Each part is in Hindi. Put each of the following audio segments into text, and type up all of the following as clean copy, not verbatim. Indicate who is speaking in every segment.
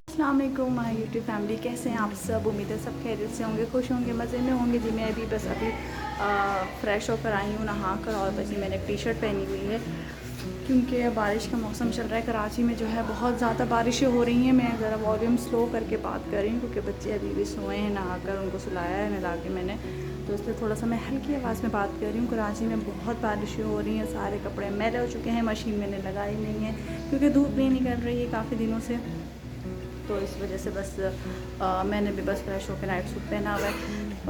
Speaker 1: अस्सलामुअलैकुम माय यूट्यूब फैमिली, कैसे हैं आप सब। उम्मीद है सब खैरियत से होंगे, खुश होंगे, मज़े में होंगे जी। मैं अभी बस फ़्रेश होकर आई हूँ नहा कर, और बस मैंने एक टी शर्ट पहनी हुई है क्योंकि बारिश का मौसम चल रहा है। कराची में जो है बहुत ज़्यादा बारिशें हो रही हैं। मैं ज़रा वॉल्यूम स्लो करके बात कर रही हूँ क्योंकि बच्चे अभी भी सोए हैं, नहा कर उनको सुलाया है नहला के मैंने, तो इसलिए थोड़ा सा मैं हल्की आवाज़ में बात कर रही हूँ। कराची में बहुत बारिशें हो रही हैं, सारे कपड़े मैले हो चुके हैं, मशीन मैंने लगाई नहीं है क्योंकि धूप भी निकल रही है काफ़ी दिनों से, तो इस वजह से बस मैंने भी बस फ्रेश होकर नाइट सूट पहना हुआ है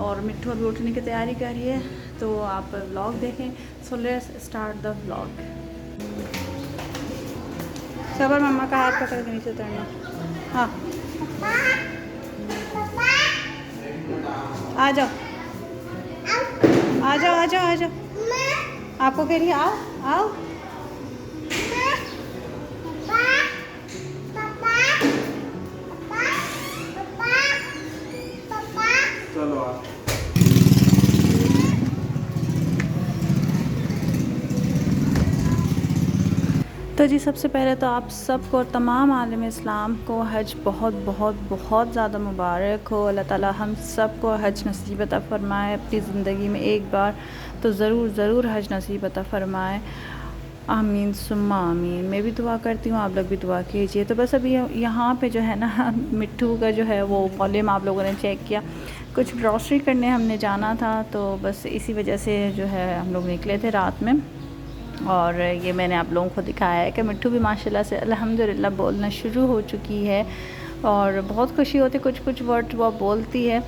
Speaker 1: और मिट्ठू अभी उठने की तैयारी कर रही है, तो आप व्लॉग देखें। So let's start the vlog. सबर मम्मा का हाथ पकड़ के नीचे उतरना। हाँ आ जाओ आ जाओ आ जाओ आ जाओ, आपको कह रही है आओ आओ। तो जी सबसे पहले तो आप सबको और तमाम आलम इस्लाम को हज बहुत बहुत बहुत ज़्यादा मुबारक हो। अल्लाह ताला हम सबको हज नसीब अता फ़रमाए, अपनी ज़िंदगी में एक बार तो ज़रूर हज नसीब अता फ़रमाए। आमीन सुम्मा आमीन। मैं भी दुआ करती हूँ, आप लोग भी दुआ कीजिए। तो बस अभी यहाँ पे जो है ना मिट्ठू का जो है वो वॉल्यूम आप लोगों ने चेक किया। कुछ ग्रॉसरी करने हमने जाना था, तो बस इसी वजह से जो है हम लोग निकले थे रात में, और ये मैंने आप लोगों को दिखाया है कि मिट्ठू भी माशाल्लाह से अल्हम्दुलिल्लाह बोलना शुरू हो चुकी है, और बहुत खुशी होती, कुछ कुछ वर्ड वो बोलती है।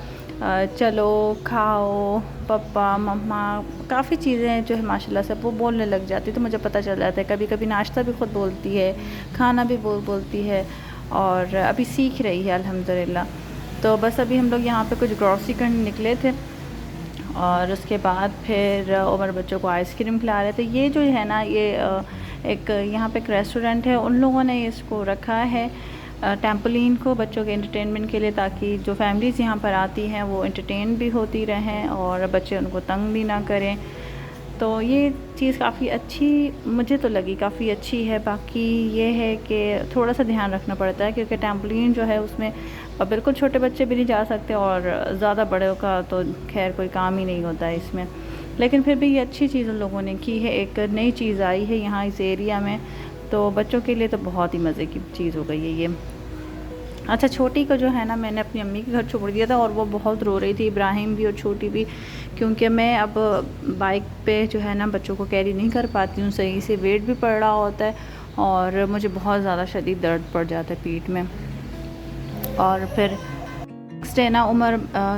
Speaker 1: चलो, खाओ, पापा, मम्मा, काफ़ी चीज़ें जो है माशाल्लाह से वो बोलने लग जाती, तो मुझे पता चल जाता है। कभी कभी नाश्ता भी खुद बोलती है, खाना भी बोलती है, और अभी सीख रही है अल्हम्दुलिल्लाह। तो बस अभी हम लोग यहाँ पे कुछ ग्रॉसरी करने निकले थे, और उसके बाद फिर उमर बच्चों को आइसक्रीम खिला रहे थे। ये जो है ना, ये एक यहाँ पे एक रेस्टोरेंट है, उन लोगों ने इसको रखा है टेम्पोलिन को बच्चों के एंटरटेनमेंट के लिए, ताकि जो फैमिलीज़ यहाँ पर आती हैं वो एंटरटेन भी होती रहें और बच्चे उनको तंग भी ना करें। तो ये चीज़ काफ़ी अच्छी मुझे तो लगी, काफ़ी अच्छी है। बाकी ये है कि थोड़ा सा ध्यान रखना पड़ता है क्योंकि टेम्पोलिन जो है उसमें बिल्कुल छोटे बच्चे भी नहीं जा सकते, और ज़्यादा बड़ों का तो खैर कोई काम ही नहीं होता है इसमें। लेकिन फिर भी ये अच्छी चीज़ उन लोगों ने की है, एक नई चीज़ आई है यहाँ इस एरिया में, तो बच्चों के लिए तो बहुत ही मज़े की चीज़ हो गई है ये। अच्छा, छोटी को जो है ना मैंने अपनी अम्मी के घर छोड़ दिया था, और वो बहुत रो रही थी, इब्राहिम भी और छोटी भी, क्योंकि मैं अब बाइक पे जो है ना बच्चों को कैरी नहीं कर पाती हूँ सही से, वेट भी पड़ रहा होता है और मुझे बहुत ज़्यादा शदीद दर्द पड़ जाता है पीठ में। और फिर नेक्स्ट डे ना उमर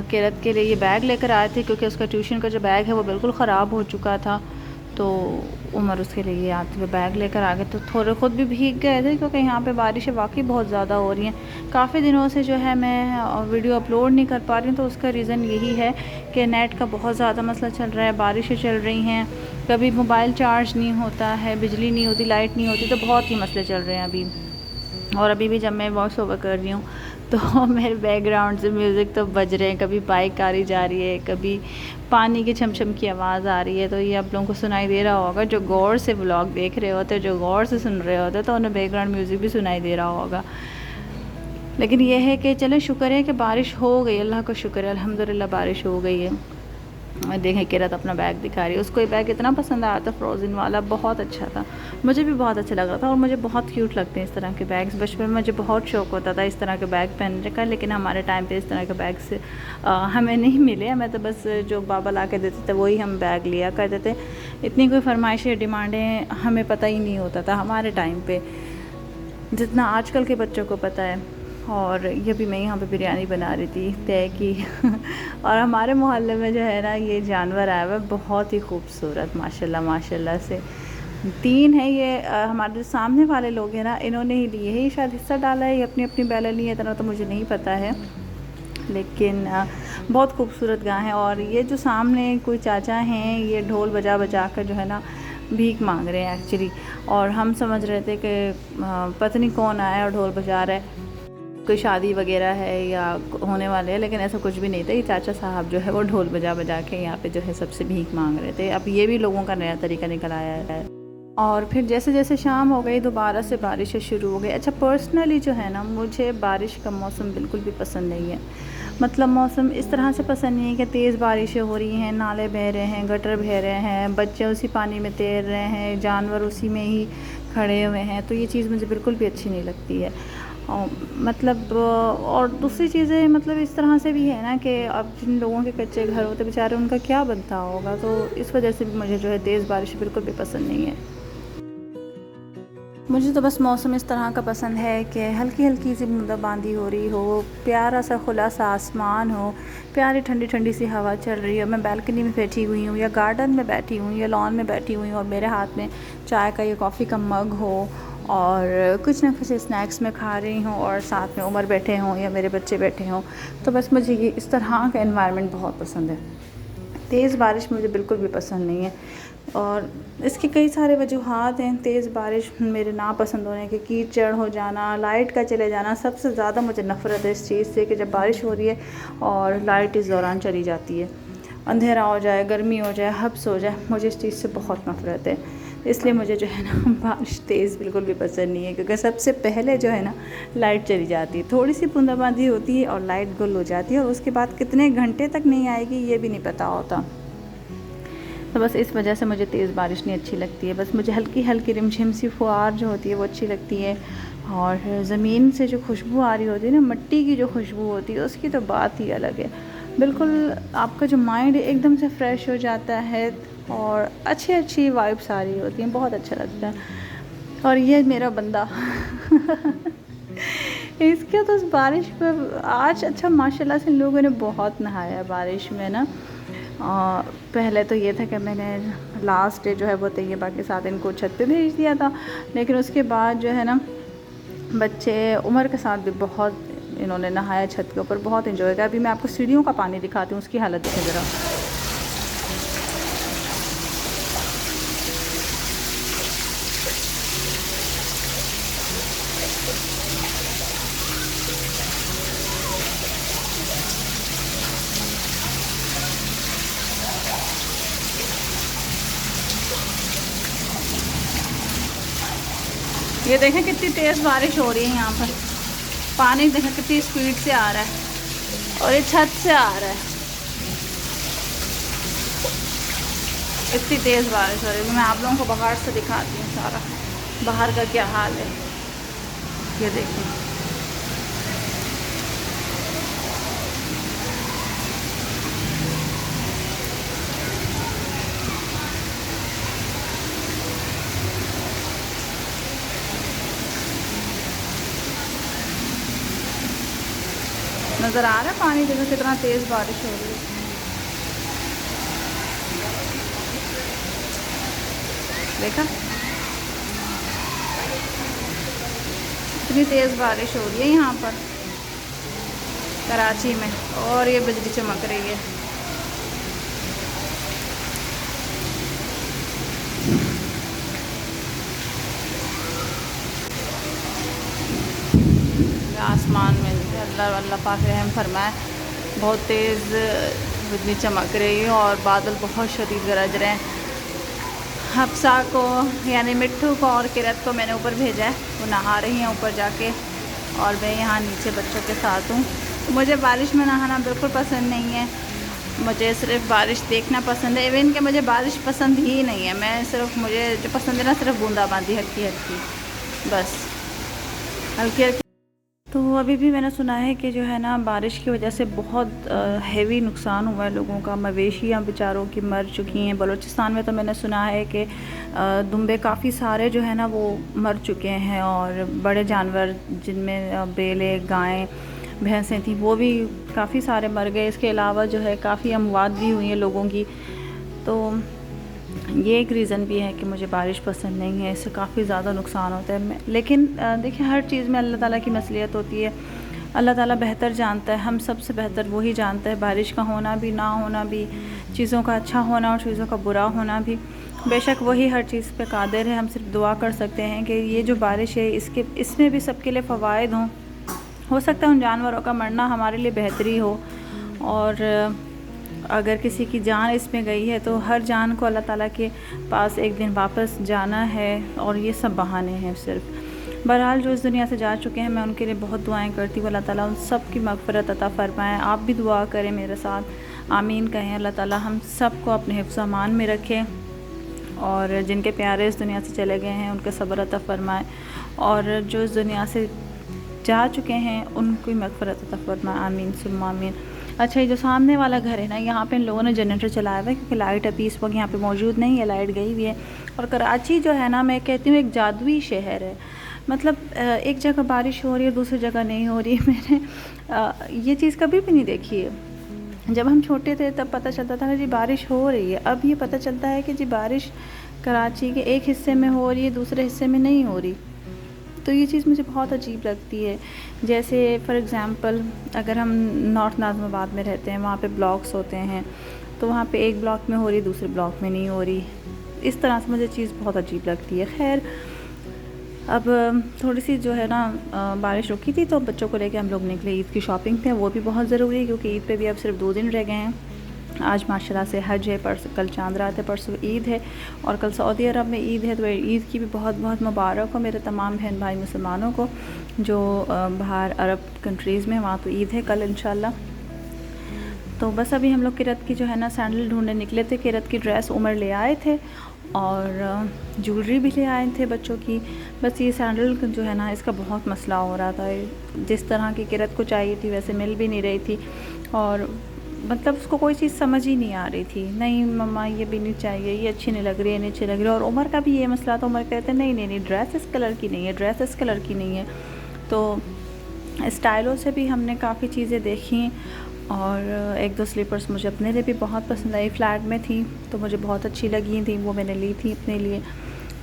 Speaker 1: किरत के लिए ये बैग लेकर आए थे, क्योंकि उसका ट्यूशन का जो बैग है वो बिल्कुल ख़राब हो चुका था, तो उमर उसके लिए आते हुए बैग लेकर आ गए। तो थोड़े ख़ुद भी भीग गए थे क्योंकि यहाँ पे बारिशें वाकई बहुत ज़्यादा हो रही हैं। काफ़ी दिनों से जो है मैं वीडियो अपलोड नहीं कर पा रही हूँ, तो उसका रीज़न यही है कि नेट का बहुत ज़्यादा मसला चल रहा है, बारिशें चल रही हैं, कभी मोबाइल चार्ज नहीं होता है, बिजली नहीं होती, लाइट नहीं होती, तो बहुत ही मसले चल रहे हैं अभी। और अभी भी जब मैं वॉइस ओवर कर रही हूँ तो मेरे बैकग्राउंड से म्यूज़िक तो बज रहे हैं, कभी बाइक आ रही जा रही है, कभी पानी की छमछम की आवाज़ आ रही है, तो ये आप लोगों को सुनाई दे रहा होगा। जो गौर से व्लॉग देख रहे होते, जो गौर से सुन रहे होते, तो उन्हें बैकग्राउंड म्यूज़िक भी सुनाई दे रहा होगा। लेकिन यह है कि चलें, शुक्र है कि बारिश हो गई, अल्लाह का शुक्र है, अल्हम्दुलिल्लाह बारिश हो गई है। देखें किरत अपना बैग दिखा रही है, उसको ये बैग इतना पसंद आया था, फ्रोज़न वाला, बहुत अच्छा था, मुझे भी बहुत अच्छा लग रहा था, और मुझे बहुत क्यूट लगते हैं इस तरह के बैग्स। बचपन में मुझे बहुत शौक़ होता था इस तरह के बैग पहनने का, लेकिन हमारे टाइम पे इस तरह के बैग्स हमें नहीं मिले, हमें तो बस जो बाबा ला के देते थे वही हम बैग लिया करते थे। इतनी कोई फरमाइशें डिमांडें हमें पता ही नहीं होता था हमारे टाइम पर, जितना आजकल के बच्चों को पता है। और ये भी मैं यहाँ पे बिरयानी बना रही थी तय की और हमारे मोहल्ले में जो है ना ये जानवर आया हुआ है, बहुत ही खूबसूरत, माशाल्लाह माशाल्लाह से। 3 है ये, हमारे जो सामने वाले लोग हैं ना, इन्होंने ही लिए है, ये शायद हिस्सा डाला है, ये अपनी अपनी बैल लिए, इतना तो मुझे नहीं पता है, लेकिन बहुत खूबसूरत गाय है। और ये जो सामने कोई चाचा हैं, ये ढोल बजा बजा कर जो है ना भीख मांग रहे हैं एक्चुअली। और हम समझ रहे थे कि पता नहीं कौन आया और ढोल बजा रहा है, कोई शादी वगैरह है या होने वाले है, लेकिन ऐसा कुछ भी नहीं था। ये चाचा साहब जो है वो ढोल बजा बजा के यहाँ पे जो है सबसे भीख मांग रहे थे। अब ये भी लोगों का नया तरीका निकल आया है। और फिर जैसे जैसे शाम हो गई दोबारा से बारिशें शुरू हो गई। अच्छा, पर्सनली जो है ना, मुझे बारिश का मौसम बिल्कुल भी पसंद नहीं है। मतलब मौसम इस तरह से पसंद नहीं है कि तेज़ बारिशें हो रही हैं, नाले बह रहे हैं, गटर बह रहे हैं, बच्चे उसी पानी में तैर रहे हैं, जानवर उसी में ही खड़े हुए हैं, तो ये चीज़ मुझे बिल्कुल भी अच्छी नहीं लगती है। मतलब और दूसरी चीज़ें मतलब इस तरह से भी है ना कि अब जिन लोगों के कच्चे घर होते बेचारे, उनका क्या बनता होगा, तो इस वजह से भी मुझे जो है तेज़ बारिश बिल्कुल भी पसंद नहीं है। मुझे तो बस मौसम इस तरह का पसंद है कि हल्की हल्की सी बूंदाबांदी हो रही हो, प्यारा सा खुला सा आसमान हो, प्यारी ठंडी ठंडी सी हवा चल रही हो, मैं बालकनी में बैठी हुई हूँ या गार्डन में बैठी हूँ या लॉन में बैठी हुई हूँ और मेरे हाथ में चाय का या कॉफ़ी का मग हो और कुछ ना कुछ स्नैक्स में खा रही हूँ और साथ में उमर बैठे हों या मेरे बच्चे बैठे हों, तो बस मुझे ये इस तरह का एनवायरनमेंट बहुत पसंद है। तेज़ बारिश मुझे बिल्कुल भी पसंद नहीं है और इसके कई सारे वजूहात हैं तेज़ बारिश मेरे ना पसंद होने के। कीचड़ हो जाना, लाइट का चले जाना, सबसे ज़्यादा मुझे नफ़रत है इस चीज़ से कि जब बारिश हो रही है और लाइट इस दौरान चली जाती है, अंधेरा हो जाए, गर्मी हो जाए, हब्स हो जाए, मुझे इस चीज़ से बहुत नफ़रत है। इसलिए मुझे जो है ना बारिश तेज़ बिल्कुल भी पसंद नहीं है, क्योंकि सबसे पहले जो है ना लाइट चली जाती है, थोड़ी सी बूंदाबांदी होती है और लाइट गुल हो जाती है और उसके बाद कितने घंटे तक नहीं आएगी ये भी नहीं पता होता। तो बस इस वजह से मुझे तेज़ बारिश नहीं अच्छी लगती है। बस मुझे हल्की हल्की रिमझिम सी फुहार जो होती है वो अच्छी लगती है और ज़मीन से जो खुशबू आ रही होती है ना, मिट्टी की जो खुशबू होती है उसकी तो बात ही अलग है। बिल्कुल आपका जो माइंड एकदम से फ्रेश हो जाता है और अच्छी अच्छी वाइब्स आ रही होती हैं, बहुत अच्छा लगता है। और ये मेरा बंदा इसके तो इस बारिश पर आज अच्छा माशाल्लाह से लोगों ने बहुत नहाया बारिश में ना। पहले तो ये था कि मैंने लास्ट डे जो है वो तैयबा के साथ इनको छत पे भेज दिया था, लेकिन उसके बाद जो है ना बच्चे उमर के साथ भी बहुत इन्होंने नहाया छत के ऊपर, बहुत इन्जॉय किया। अभी मैं आपको सीढ़ियों का पानी दिखाती हूँ, उसकी हालत देखें ज़रा। ये देखें कितनी तेज़ बारिश हो रही है यहाँ पर, पानी देखें कितनी स्पीड से आ रहा है और ये छत से आ रहा है। इतनी तेज़ बारिश हो रही है। मैं आप लोगों को बाहर से दिखाती हूँ सारा बाहर का क्या हाल है, ये देखिए। नज़र आ रहा है पानी देखो कितना तेज़ बारिश हो रही है। देखा इतनी तेज़ बारिश हो रही है यहाँ पर कराची में और ये बिजली चमक रही है। आसमान में अल्लाह पाक रहम फरमाए, बहुत तेज़ बिजली चमक रही है और बादल बहुत शदीद गरज रहे हैं। हफ्सा को यानी मिट्ठू को और किरत को मैंने ऊपर भेजा है, वो नहा रही हैं ऊपर जाके और मैं यहाँ नीचे बच्चों के साथ हूँ। मुझे बारिश में नहाना बिल्कुल पसंद नहीं है, मुझे सिर्फ बारिश देखना पसंद है। इवन कि मुझे बारिश पसंद ही नहीं है, मैं सिर्फ मुझे जो पसंद है ना सिर्फ बूंदाबांदी हल्की हल्की, बस हल्की हल्की। तो अभी भी मैंने सुना है कि जो है ना बारिश की वजह से बहुत हैवी नुकसान हुआ है लोगों का, मवेशियाँ बेचारों की मर चुकी हैं। बलूचिस्तान में तो मैंने सुना है कि दुम्बे काफ़ी सारे जो है ना वो मर चुके हैं और बड़े जानवर जिनमें बेले गायें भैंसें थी वो भी काफ़ी सारे मर गए। इसके अलावा जो है काफ़ी अमवात भी हुई हैं लोगों की। तो ये एक रीज़न भी है कि मुझे बारिश पसंद नहीं है, इससे काफ़ी ज़्यादा नुकसान होता है। लेकिन देखिए हर चीज़ में अल्लाह ताला की मसलियत होती है, अल्लाह ताला बेहतर जानता है, हम सबसे बेहतर वही जानता है बारिश का होना भी ना होना भी, चीज़ों का अच्छा होना और चीज़ों का बुरा होना भी। बेशक वही हर चीज़ पे कादिर है। हम सिर्फ दुआ कर सकते हैं कि ये जो बारिश है इसमें भी सबके लिए फ़वाइद हों। हो सकता है उन जानवरों का मरना हमारे लिए बेहतरी हो, और अगर किसी की जान इसमें गई है तो हर जान को अल्लाह ताला के पास एक दिन वापस जाना है, और ये सब बहाने हैं सिर्फ। बहरहाल जो इस दुनिया से जा चुके हैं मैं उनके लिए बहुत दुआएं करती हूँ, अल्लाह ताला उन सब की मग़फ़िरत अता फ़रमाएँ। आप भी दुआ करें मेरे साथ, आमीन कहें। अल्लाह ताला हम सब को अपने हिफ्ज़ अमान में रखें, और जिनके प्यारे इस दुनिया से चले गए हैं उनके सब्र अता फ़रमाएँ, और जो इस दुनिया से जा चुके हैं उनको मग़फ़िरत अता फ़रमाएँ, आमीन सुम्मा आमीन। अच्छा, ये जो सामने वाला घर है ना, यहाँ पे इन लोगों ने जनरेटर चलाया हुआ है क्योंकि लाइट अभी इस वक्त यहाँ पे मौजूद नहीं है, लाइट गई हुई है। और कराची जो है ना, मैं कहती हूँ एक जादुई शहर है। मतलब एक जगह बारिश हो रही है, दूसरी जगह नहीं हो रही है। मैंने ये चीज़ कभी भी नहीं देखी है। जब हम छोटे थे तब पता चलता था कि जी बारिश हो रही है, अब ये पता चलता है कि जी बारिश कराची के एक हिस्से में हो रही है, दूसरे हिस्से में नहीं हो रही। तो ये चीज़ मुझे बहुत अजीब लगती है। जैसे फ़ॉर एग्ज़ाम्पल अगर हम नॉर्थ नाज़िमाबाद में रहते हैं, वहाँ पे ब्लॉक्स होते हैं, तो वहाँ पे एक ब्लॉक में हो रही, दूसरे ब्लॉक में नहीं हो रही। इस तरह से मुझे चीज़ बहुत अजीब लगती है। खैर, अब थोड़ी सी जो है ना बारिश रुकी थी तो बच्चों को लेके हम लोग निकले ईद की शॉपिंग पे। वो भी बहुत ज़रूरी है क्योंकि ईद पे भी अब सिर्फ 2 दिन रह गए हैं। आज माशाल्लाह से हज है, परसों कल चांद रात है, परसों ईद है, और कल सऊदी अरब में ईद है। तो ईद की भी बहुत बहुत मुबारक हो मेरे तमाम बहन भाई मुसलमानों को जो बाहर अरब कंट्रीज़ में, वहाँ तो ईद है कल इंशाल्लाह। तो बस अभी हम लोग किरत की जो है ना सैंडल ढूंढने निकले थे। किरत की ड्रेस उमर ले आए थे और ज्वेलरी भी ले आए थे बच्चों की। बस ये सैंडल जो है ना इसका बहुत मसला हो रहा था। जिस तरह की किरत को चाहिए थी वैसे मिल भी नहीं रही थी, और मतलब उसको कोई चीज़ समझ ही नहीं आ रही थी। नहीं मम्मा ये भी नहीं चाहिए, ये अच्छी नहीं लग रही है, नहीं अच्छी लग रही है। और उमर का भी ये मसला था, उमर कहते नहीं नहीं नहीं ड्रेस इस कलर की नहीं है, ड्रेस इस कलर की नहीं है। तो स्टाइलों से भी हमने काफ़ी चीज़ें देखी, और एक दो स्लीपर्स मुझे अपने लिए भी बहुत पसंद आई। फ्लैट में थी तो मुझे बहुत अच्छी लगी थी, वो मैंने ली थी अपने लिए।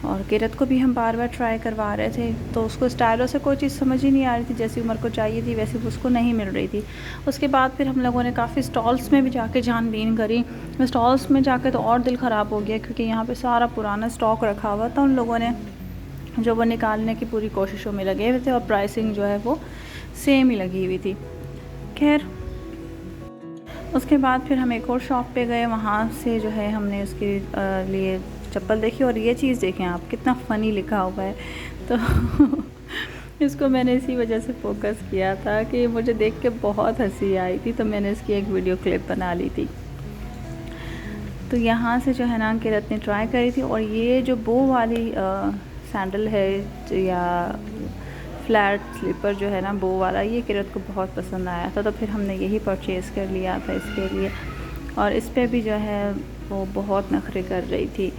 Speaker 1: और किरत को भी हम बार बार ट्राई करवा रहे थे, तो उसको स्टाइलों से कोई चीज़ समझ ही नहीं आ रही थी। जैसी उम्र को चाहिए थी वैसी उसको नहीं मिल रही थी। उसके बाद फिर हम लोगों ने काफ़ी स्टॉल्स में भी जाके छानबीन करी। स्टॉल्स में जाके तो और दिल ख़राब हो गया क्योंकि यहाँ पे सारा पुराना स्टॉक रखा हुआ था उन लोगों ने, जो वो निकालने की पूरी कोशिशों में लगे हुए थे, और प्राइसिंग जो है वो सेम ही लगी हुई थी। खैर, उसके बाद फिर हम एक और शॉप पे गए, वहाँ से जो है हमने उसके लिए चप्पल देखी। और ये चीज़ देखें आप, कितना फ़नी लिखा हुआ है। तो इसको मैंने इसी वजह से फ़ोकस किया था कि मुझे देख के बहुत हंसी आई थी, तो मैंने इसकी एक वीडियो क्लिप बना ली थी। तो यहाँ से जो है ना किरत ने ट्राई करी थी, और ये जो बो वाली सैंडल है या फ्लैट स्लीपर जो है ना बो वाला, ये किरत को बहुत पसंद आया था। तो फिर हमने यही परचेज़ कर लिया था इसके लिए। और इस पे भी जो है वो बहुत नखरे कर रही थी।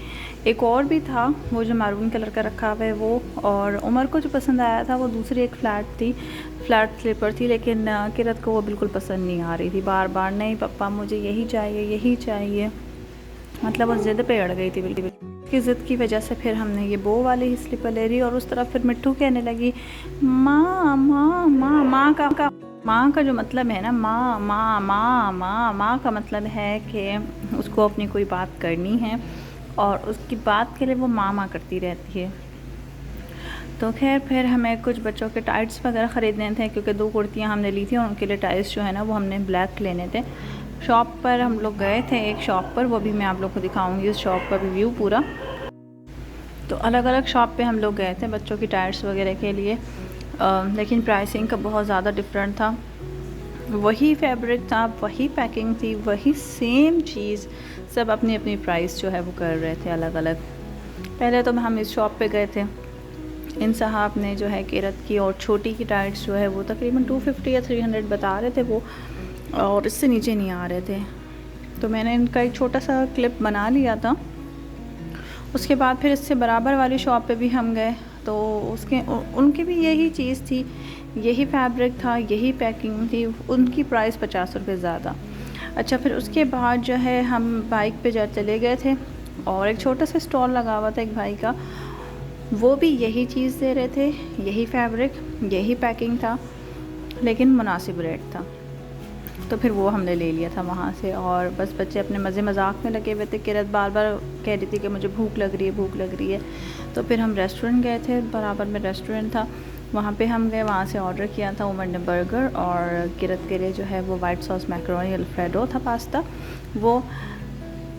Speaker 1: एक और भी था वो जो मैरून कलर का रखा हुआ है वो, और उमर को जो पसंद आया था वो दूसरी एक फ्लैट स्लीपर थी, लेकिन किरत को वो बिल्कुल पसंद नहीं आ रही थी। बार बार नहीं पापा मुझे यही चाहिए, यही चाहिए, मतलब वो ज़िद पे अड़ गई थी बिल्कुल। की ज़िद की वजह से फिर हमने ये बो वाली ही स्लीपर ले ली। और उस तरफ फिर मिट्टू कहने लगी माँ माँ माँ। माँ का जो मतलब है ना, माँ माँ माँ माँ माँ का मतलब है कि उसको अपनी कोई बात करनी है, और उसकी बात के लिए वो माँ माँ करती रहती है। तो खैर, फिर हमें कुछ बच्चों के टाइट्स वगैरह ख़रीदने थे क्योंकि 2 कुर्तियाँ हमने ली थी और उनके लिए टाइट्स जो है ना वो हमने ब्लैक लेने थे। शॉप पर हम लोग गए थे, एक शॉप पर, वो भी मैं आप लोग को दिखाऊंगी उस शॉप का भी व्यू पूरा। तो अलग अलग शॉप पे हम लोग गए थे बच्चों की टायर्स वगैरह के लिए, लेकिन प्राइसिंग का बहुत ज़्यादा डिफरेंट था। वही फैब्रिक था, वही पैकिंग थी, वही सेम चीज़, सब अपनी अपनी प्राइस जो है वो कर रहे थे अलग अलग। पहले तो हम इस शॉप पे गए थे, इन साहब ने जो है किरत की और छोटी की टायर्स जो है वो तकरीबन 250 या 300 बता रहे थे वो, और इससे नीचे नहीं आ रहे थे। तो मैंने इनका एक छोटा सा क्लिप बना लिया था। उसके बाद फिर इससे बराबर वाली शॉप पे भी हम गए, तो उनकी भी यही चीज़ थी, यही फैब्रिक था, यही पैकिंग थी, उनकी प्राइस 50 रुपये ज़्यादा। अच्छा, फिर उसके बाद जो है हम बाइक पे चले गए थे, और एक छोटा सा स्टॉल लगा हुआ था एक भाई का, वो भी यही चीज़ दे रहे थे, यही फैब्रिक, यही पैकिंग था, लेकिन मुनासिब रेट था। तो फिर वो हमने ले लिया था वहाँ से। और बस बच्चे अपने मज़े मजाक में लगे हुए थे। किरत बार बार कह रही थी कि मुझे भूख लग रही है, भूख लग रही है। तो फिर हम रेस्टोरेंट गए थे, बराबर में रेस्टोरेंट था, वहाँ पे हम गए, वहाँ से ऑर्डर किया था। उमर ने बर्गर और किरत के लिए जो है वो वाइट सॉस मैकरोनी अल्फ्रेडो था, पास्ता वो।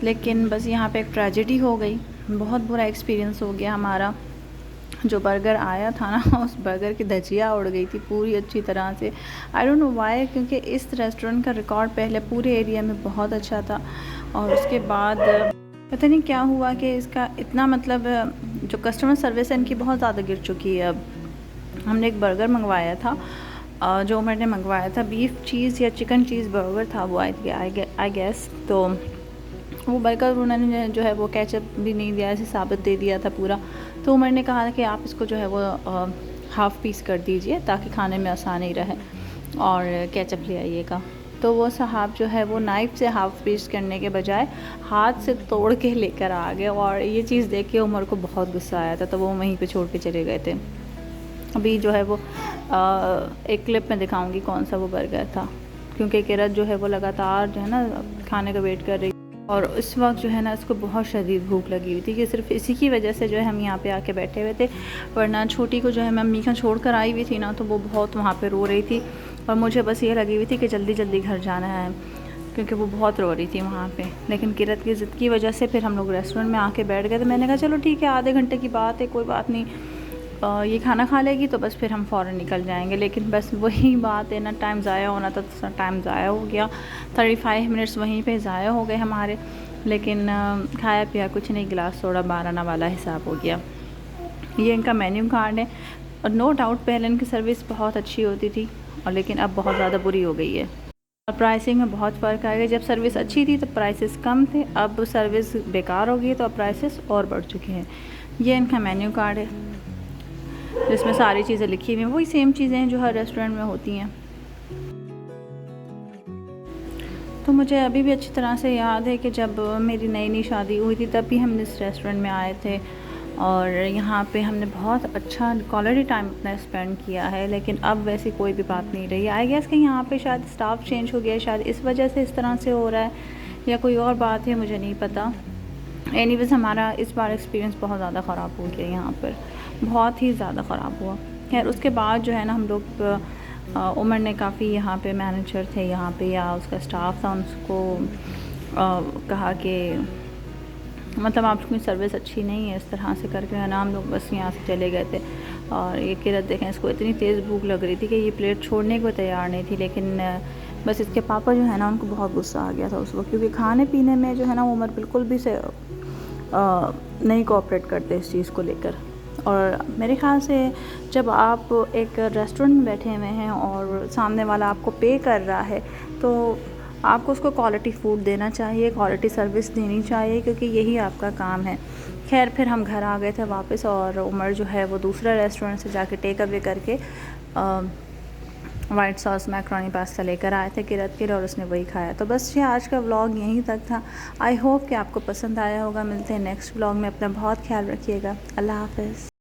Speaker 1: लेकिन बस यहाँ पे एक ट्रेजेडी हो गई, बहुत बुरा एक्सपीरियंस हो गया हमारा। जो बर्गर आया था ना, उस बर्गर की धजिया उड़ गई थी पूरी अच्छी तरह से। आई डोंट नो व्हाई, क्योंकि इस रेस्टोरेंट का रिकॉर्ड पहले पूरे एरिया में बहुत अच्छा था। और उसके बाद पता नहीं क्या हुआ कि इसका इतना मतलब जो कस्टमर सर्विस है इनकी बहुत ज़्यादा गिर चुकी है। अब हमने एक बर्गर मंगवाया था, जो मैंने मंगवाया था बीफ चीज़ या चिकन चीज़ बर्गर था वो, आई गेस। तो वो बर्गर उन्होंने जो है वो केचप भी नहीं दिया, ऐसे साबित दे दिया था पूरा। तो उमर ने कहा कि आप इसको जो है वो हाफ़ पीस कर दीजिए ताकि खाने में आसानी रहे, और केचप ले आइएगा। तो वो साहब जो है वो नाइफ़ से हाफ़ पीस करने के बजाय हाथ से तोड़ के लेकर आ गए। और ये चीज़ देख के उमर को बहुत गुस्सा आया था, तो वो वहीं पे छोड़ के चले गए थे। अभी जो है वो एक क्लिप में दिखाऊंगी कौन सा वो बर्गर था, क्योंकि किरत जो है वो लगातार जो है ना खाने का वेट कर रही, और उस वक्त जो है ना इसको बहुत शदीद भूख लगी हुई थी कि सिर्फ इसी की वजह से जो है हम यहाँ पे आके बैठे हुए थे। वरना छोटी को जो है मैं अम्मी का छोड़ कर आई हुई थी ना, तो वो बहुत वहाँ पे रो रही थी, और मुझे बस ये लगी हुई थी कि जल्दी जल्दी घर जाना है, क्योंकि वो बहुत रो रही थी वहाँ पे। लेकिन किरत की ज़िद की वजह से फिर हम लोग रेस्टोरेंट में आके बैठ गए। तो मैंने कहा चलो ठीक है, आधे घंटे की बात है, कोई बात नहीं, ये खाना खा लेगी तो बस फिर हम फ़ौरन निकल जाएंगे। लेकिन बस वही बात है ना, टाइम ज़ाया होना था तो टाइम ज़ाया हो गया। 35 मिनट्स वहीं पे ज़ाया हो गए हमारे। लेकिन खाया पिया कुछ नहीं, गिलास सोडा 12 आना वाला हिसाब हो गया। ये इनका मेन्यू कार्ड है। और नो डाउट पहले इनकी सर्विस बहुत अच्छी होती थी, और लेकिन अब बहुत ज़्यादा बुरी हो गई है। और प्राइसिंग में बहुत फ़र्क आ गया। जब सर्विस अच्छी थी तो प्राइसेस कम थे, अब सर्विस बेकार हो गई तो अब प्राइसेस और बढ़ चुके हैं। ये इनका मेन्यू कार्ड है जिसमें सारी चीज़ें लिखी हुई हैं, वही सेम चीज़ें हैं जो हर रेस्टोरेंट में होती हैं। तो मुझे अभी भी अच्छी तरह से याद है कि जब मेरी नई नई शादी हुई थी तब भी हम इस रेस्टोरेंट में आए थे, और यहाँ पे हमने बहुत अच्छा क्वालिटी टाइम अपना स्पेंड किया है। लेकिन अब वैसी कोई भी बात नहीं रही। आई गेस कि यहाँ पे शायद स्टाफ चेंज हो गया है, शायद इस वजह से इस तरह से हो रहा है, या कोई और बात है, मुझे नहीं पता। एनीवेज़ हमारा इस बार एक्सपीरियंस बहुत ज़्यादा ख़राब हो गया यहाँ पर, बहुत ही ज़्यादा ख़राब हुआ। खैर उसके बाद जो है ना हम लोग उमर ने काफ़ी यहाँ पे मैनेजर थे यहाँ पे या उसका स्टाफ था, उनको कहा कि मतलब आपकी सर्विस अच्छी नहीं है, इस तरह से करके है ना हम लोग बस यहाँ से चले गए थे। और ये किरत देखें, इसको इतनी तेज़ भूख लग रही थी कि ये प्लेट छोड़ने को तैयार नहीं थी। लेकिन बस इसके पापा जो है ना उनको बहुत गुस्सा आ गया था उस वक्त, क्योंकि खाने पीने में जो है ना उमर बिल्कुल भी से नहीं कोऑपरेट करते इस चीज़ को लेकर। और मेरे ख़्याल से जब आप एक रेस्टोरेंट में बैठे हुए हैं और सामने वाला आपको पे कर रहा है, तो आपको उसको क्वालिटी फ़ूड देना चाहिए, क्वालिटी सर्विस देनी चाहिए, क्योंकि यही आपका काम है। खैर फिर हम घर आ गए थे वापस, और उमर जो है वो दूसरा रेस्टोरेंट से जाके टेक अवे करके वाइट सॉस मैकरोनी पास्ता लेकर आए थे किरत के लिए, और उसने वही खाया। तो बस ये आज का व्लॉग यहीं तक था। आई होप कि आपको पसंद आया होगा। मिलते हैं नेक्स्ट व्लॉग में। अपना बहुत ख्याल रखिएगा। अल्लाह हाफ़िज़।